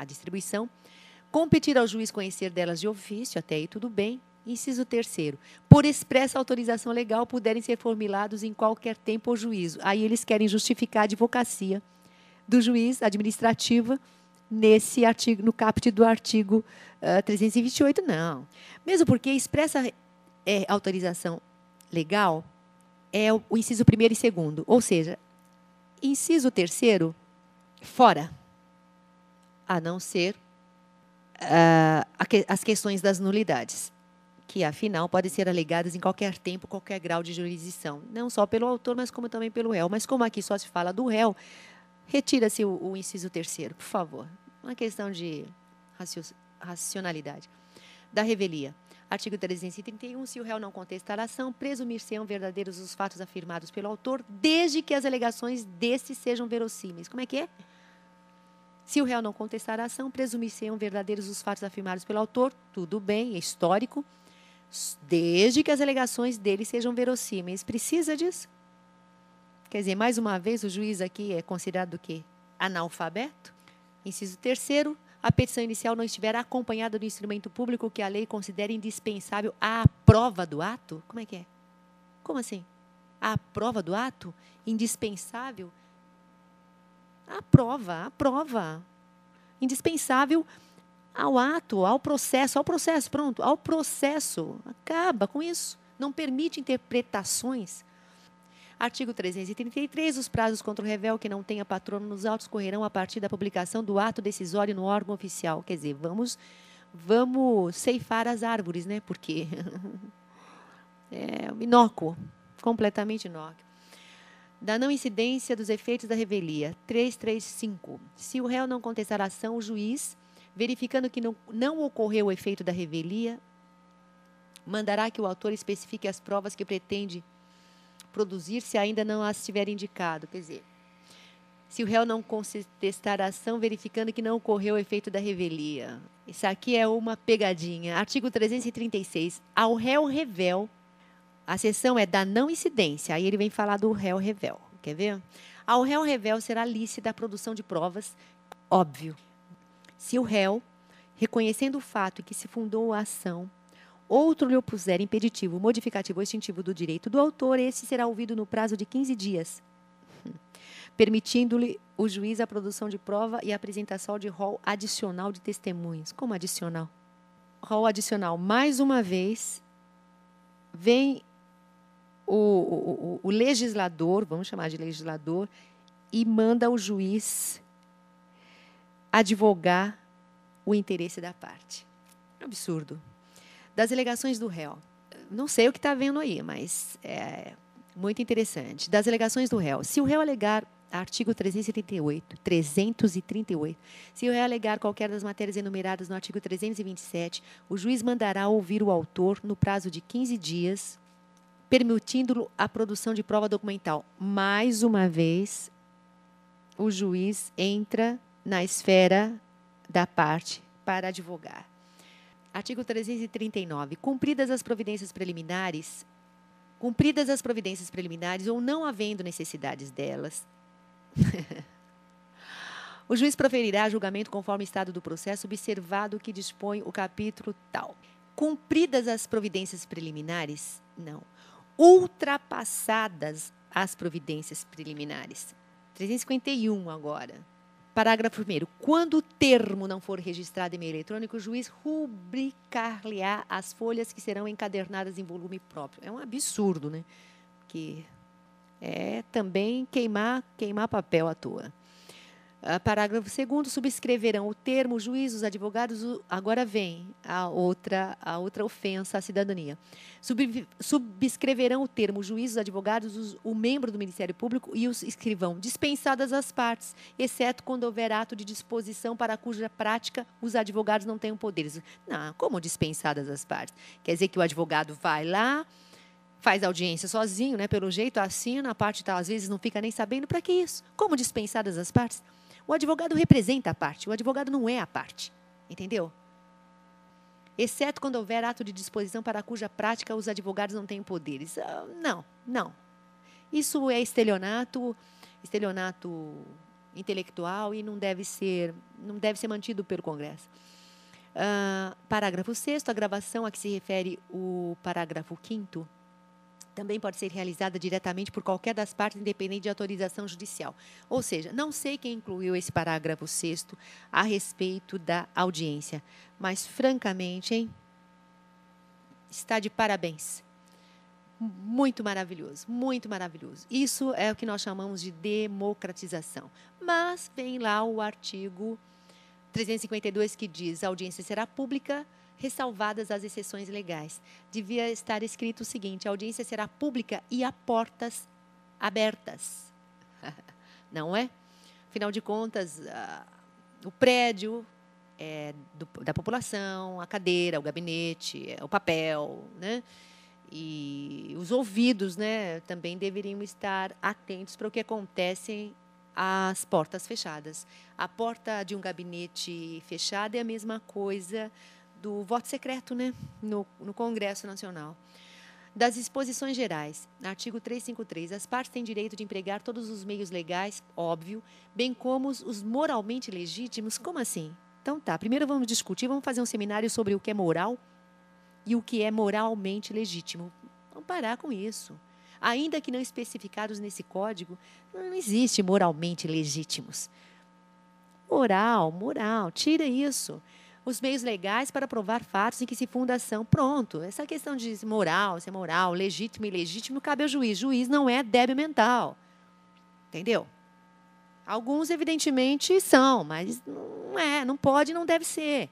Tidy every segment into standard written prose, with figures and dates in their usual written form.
a distribuição, competir ao juiz conhecer delas de ofício, até aí tudo bem. Inciso 3º, por expressa autorização legal, puderem ser formulados em qualquer tempo ou juízo. Aí eles querem justificar a advocacia do juiz administrativa nesse artigo, no caput do artigo 328, não. Mesmo porque expressa autorização legal é o inciso 1º e 2º, ou seja, inciso 3º, fora, a não ser as questões das nulidades, que, afinal, podem ser alegadas em qualquer tempo, qualquer grau de jurisdição, não só pelo autor, mas como também pelo réu. Mas como aqui só se fala do réu, retira-se o inciso 3º, por favor. Uma questão de racionalidade. Da revelia. Artigo 331, se o réu não contestar a ação, presumir-se-ão verdadeiros os fatos afirmados pelo autor, desde que as alegações deste sejam verossímeis. Como é que é? Se o réu não contestar a ação, presumir-se-ão verdadeiros os fatos afirmados pelo autor, tudo bem, é histórico, desde que as alegações dele sejam verossímeis. Precisa disso? Quer dizer, mais uma vez, o juiz aqui é considerado o quê? Analfabeto? Inciso 3º, a petição inicial não estiver acompanhada do instrumento público que a lei considere indispensável à prova do ato? Como é que é? Como assim? A prova do ato? Indispensável? A prova. Indispensável ao ato, ao processo, pronto, ao processo. Acaba com isso. Não permite interpretações. Artigo 333, os prazos contra o revel que não tenha patrono nos autos correrão a partir da publicação do ato decisório no órgão oficial. Quer dizer, vamos ceifar as árvores, né? Porque é inócuo, completamente inócuo. Da não incidência dos efeitos da revelia. 335. Se o réu não contestar a ação, o juiz, verificando que não ocorreu o efeito da revelia, mandará que o autor especifique as provas que pretende produzir se ainda não as tiver indicado. Quer dizer, se o réu não contestar a ação, verificando que não ocorreu o efeito da revelia. Isso aqui é uma pegadinha. Artigo 336. Ao réu revel, a seção é da não incidência. Aí ele vem falar do réu revel. Quer ver? Ao réu revel será lícita a produção de provas, óbvio. Se o réu, reconhecendo o fato em que se fundou a ação, outro lhe opuser impeditivo, modificativo ou extintivo do direito do autor, esse será ouvido no prazo de 15 dias, permitindo-lhe o juiz a produção de prova e a apresentação de rol adicional de testemunhas. Como adicional? Rol adicional. Mais uma vez, vem o legislador, vamos chamar de legislador, e manda o juiz advogar o interesse da parte. Absurdo. Das alegações do réu. Não sei o que está vendo aí, mas é muito interessante. Das alegações do réu. Se o réu alegar, artigo 338, se o réu alegar qualquer das matérias enumeradas no artigo 327, o juiz mandará ouvir o autor no prazo de 15 dias, permitindo-lhe a produção de prova documental. Mais uma vez, o juiz entra na esfera da parte para advogar. Artigo 339. Cumpridas as providências preliminares ou não havendo necessidades delas, o juiz proferirá julgamento conforme o estado do processo, observado o que dispõe o capítulo tal. Cumpridas as providências preliminares? Não. Ultrapassadas as providências preliminares. 351 agora. Parágrafo 1º. Quando o termo não for registrado em meio eletrônico, o juiz rubricar-lhe-á as folhas que serão encadernadas em volume próprio. É um absurdo, né? Que é também queimar papel à toa. Parágrafo 2º. Subscreverão o termo, o juiz, os advogados. Agora vem a outra ofensa à cidadania. Subscreverão o termo, o juiz, os advogados, o membro do Ministério Público e os escrivão, dispensadas as partes, exceto quando houver ato de disposição para cuja prática os advogados não tenham poderes. Não, como dispensadas as partes? Quer dizer que o advogado vai lá, faz audiência sozinho, né? Pelo jeito, assina, a parte tal, às vezes não fica nem sabendo. Para que isso? Como dispensadas as partes? O advogado representa a parte, o advogado não é a parte. Entendeu? Exceto quando houver ato de disposição para cuja prática os advogados não tenham poderes. Não. Isso é estelionato intelectual e não deve ser mantido pelo Congresso. Parágrafo 6º, a gravação a que se refere o parágrafo 5º também pode ser realizada diretamente por qualquer das partes, independente de autorização judicial. Ou seja, não sei quem incluiu esse parágrafo 6º a respeito da audiência, mas, francamente, hein, está de parabéns. Muito maravilhoso, muito maravilhoso. Isso é o que nós chamamos de democratização. Mas vem lá o artigo 352 que diz: a audiência será pública, ressalvadas as exceções legais. Devia estar escrito o seguinte: a audiência será pública e a portas abertas. Não é? Afinal de contas, o prédio é da população, a cadeira, o gabinete, o papel, né? E os ouvidos, né, também deveriam estar atentos para o que acontece às portas fechadas. A porta de um gabinete fechado é a mesma coisa do voto secreto, né, no Congresso Nacional. Das disposições gerais, artigo 353, as partes têm direito de empregar todos os meios legais, óbvio, bem como os moralmente legítimos. Como assim? Então tá, primeiro vamos discutir, vamos fazer um seminário sobre o que é moral e o que é moralmente legítimo. Vamos parar com isso. Ainda que não especificados nesse código, não existe moralmente legítimos. Moral, tira isso. Os meios legais para provar fatos em que se funda ação. Pronto. Essa questão de se é moral, legítimo e ilegítimo, cabe ao juiz. Juiz não é débil mental. Entendeu? Alguns, evidentemente, são, mas não pode, não deve ser.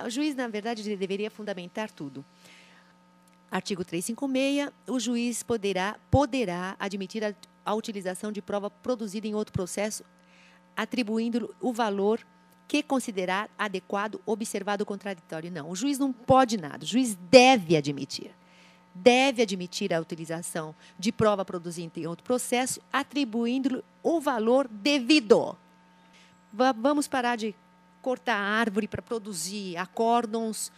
O juiz, na verdade, deveria fundamentar tudo. Artigo 356, o juiz poderá admitir a utilização de prova produzida em outro processo, atribuindo o valor que considerar adequado, observado o contraditório. Não, o juiz não pode nada, o juiz deve admitir. Deve admitir a utilização de prova produzida em outro processo, atribuindo o valor devido. Vamos parar de cortar a árvore para produzir acórdons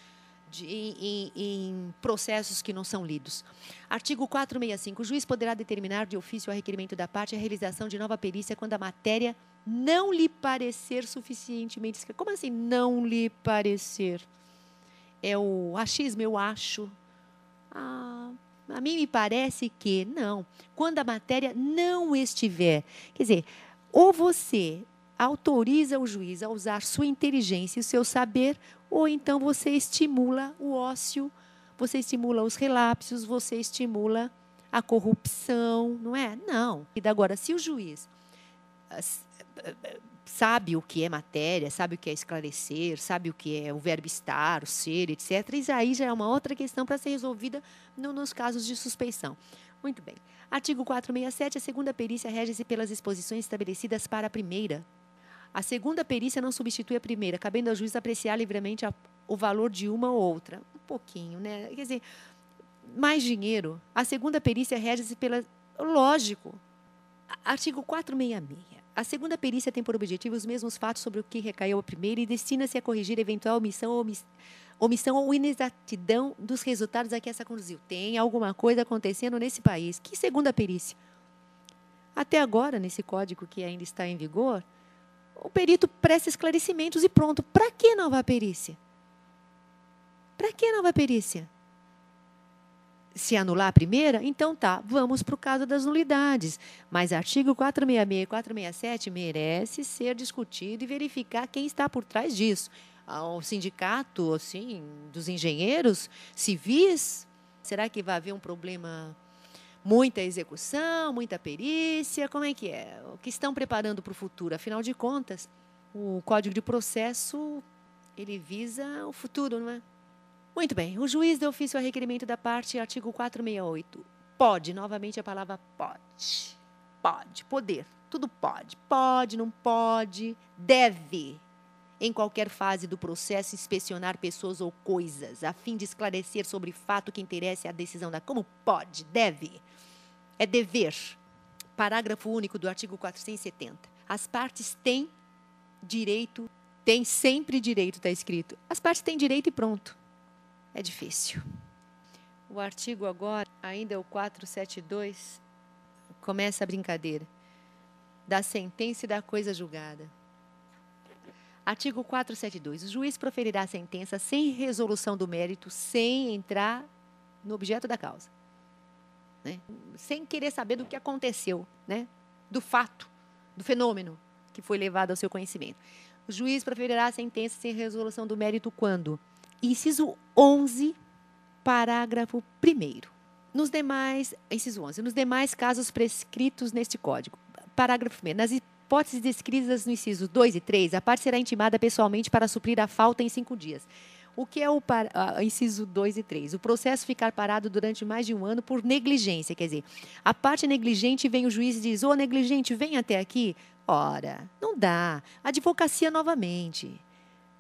em processos que não são lidos. Artigo 465. O juiz poderá determinar de ofício a requerimento da parte a realização de nova perícia quando a matéria não lhe parecer suficientemente esclarecida. Como assim não lhe parecer? É o achismo, eu acho. A mim me parece que não. Quando a matéria não estiver. Quer dizer, ou você autoriza o juiz a usar sua inteligência e o seu saber, ou então você estimula o ócio, você estimula os relapsos, você estimula a corrupção, não é? Não. E agora, se o juiz sabe o que é matéria, sabe o que é esclarecer, sabe o que é o verbo estar, o ser, etc., isso aí já é uma outra questão para ser resolvida nos casos de suspeição. Muito bem. Artigo 467, a segunda perícia rege-se pelas disposições estabelecidas para a primeira. A segunda perícia não substitui a primeira, cabendo ao juiz apreciar livremente o valor de uma ou outra. Um pouquinho, né? Quer dizer, mais dinheiro. A segunda perícia rege-se pela... Lógico. Artigo 466. A segunda perícia tem por objetivo os mesmos fatos sobre o que recaiu a primeira e destina-se a corrigir eventual omissão ou inexatidão dos resultados a que essa conduziu. Tem alguma coisa acontecendo nesse país. Que segunda perícia? Até agora, nesse código que ainda está em vigor, o perito presta esclarecimentos e pronto. Para que nova perícia? Para que nova perícia? Se anular a primeira, então tá, vamos para o caso das nulidades. Mas artigo 466 e 467 merece ser discutido e verificar quem está por trás disso. O sindicato, assim, dos engenheiros civis, será que vai haver um problema? Muita execução, muita perícia, como é que é? O que estão preparando para o futuro? Afinal de contas, o Código de Processo, ele visa o futuro, não é? Muito bem, o juiz deu ofício a requerimento da parte, artigo 468. Pode, novamente a palavra pode. Pode, poder, tudo pode. Pode, não pode, deve, em qualquer fase do processo, inspecionar pessoas ou coisas, a fim de esclarecer sobre fato que interesse a decisão da... Como pode, deve. É dever. Parágrafo único do artigo 470. As partes têm direito, têm sempre direito, está escrito. As partes têm direito e pronto. É difícil. O artigo agora, ainda é o 472, começa a brincadeira. da sentença e da coisa julgada. Artigo 472. O juiz proferirá a sentença sem resolução do mérito, sem entrar no objeto da causa, né? Sem querer saber do que aconteceu, né? Do fato, do fenômeno que foi levado ao seu conhecimento. O juiz proferirá a sentença sem resolução do mérito quando? Inciso 11, parágrafo 1º. Nos demais, inciso 11, nos demais casos prescritos neste Código. Parágrafo 1º. Nas hipóteses descritas no inciso 2 e 3, a parte será intimada pessoalmente para suprir a falta em 5 dias. O que é o inciso 2 e 3? O processo ficar parado durante mais de um ano por negligência. Quer dizer, a parte negligente vem o juiz e diz: ô, negligente, vem até aqui. Ora, não dá. Advocacia novamente.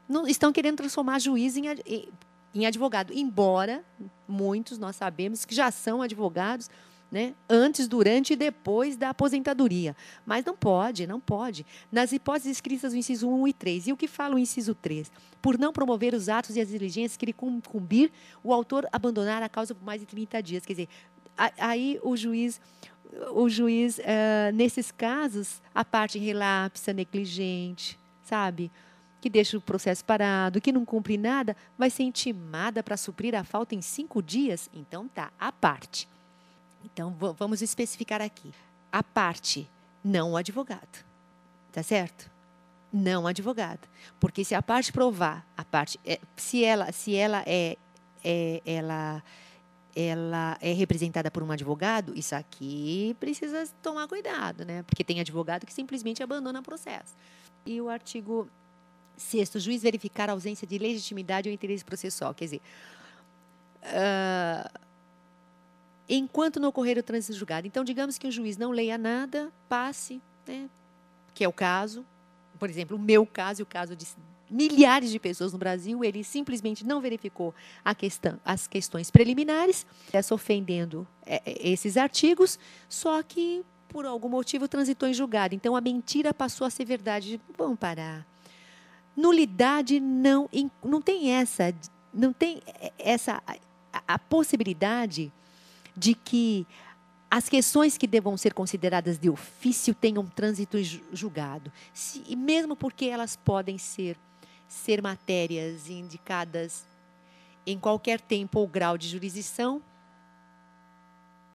Não, estão querendo transformar juiz em advogado. Embora muitos, nós sabemos, que já são advogados, né, antes, durante e depois da aposentadoria. Mas não pode, não pode. Nas hipóteses escritas no inciso 1 e 3. E o que fala o inciso 3? Por não promover os atos e as diligências que lhe incumbir, o autor abandonar a causa por mais de 30 dias. Quer dizer, aí o juiz, nesses casos, a parte relapsa, negligente, sabe? Que deixa o processo parado, que não cumpre nada, vai ser intimada para suprir a falta em 5 dias? Então, tá, a parte. Então, vamos especificar aqui. A parte, não o advogado. Tá certo? Não o advogado. Porque se a parte provar, se ela é representada por um advogado, isso aqui precisa tomar cuidado, né? Porque tem advogado que simplesmente abandona o processo. E o artigo 6º, o juiz verificar a ausência de legitimidade ou interesse processual. Quer dizer, enquanto não ocorrer o trânsito julgado. Então, digamos que o juiz não leia nada, passe, né, que é o caso, por exemplo, o meu caso e o caso de milhares de pessoas no Brasil, ele simplesmente não verificou as questões preliminares, ofendendo esses artigos, só que, por algum motivo, transitou em julgado. Então, a mentira passou a ser verdade. Vamos parar. Nulidade não tem a possibilidade de que as questões que devam ser consideradas de ofício tenham trânsito julgado. E mesmo porque elas podem ser matérias indicadas em qualquer tempo ou grau de jurisdição,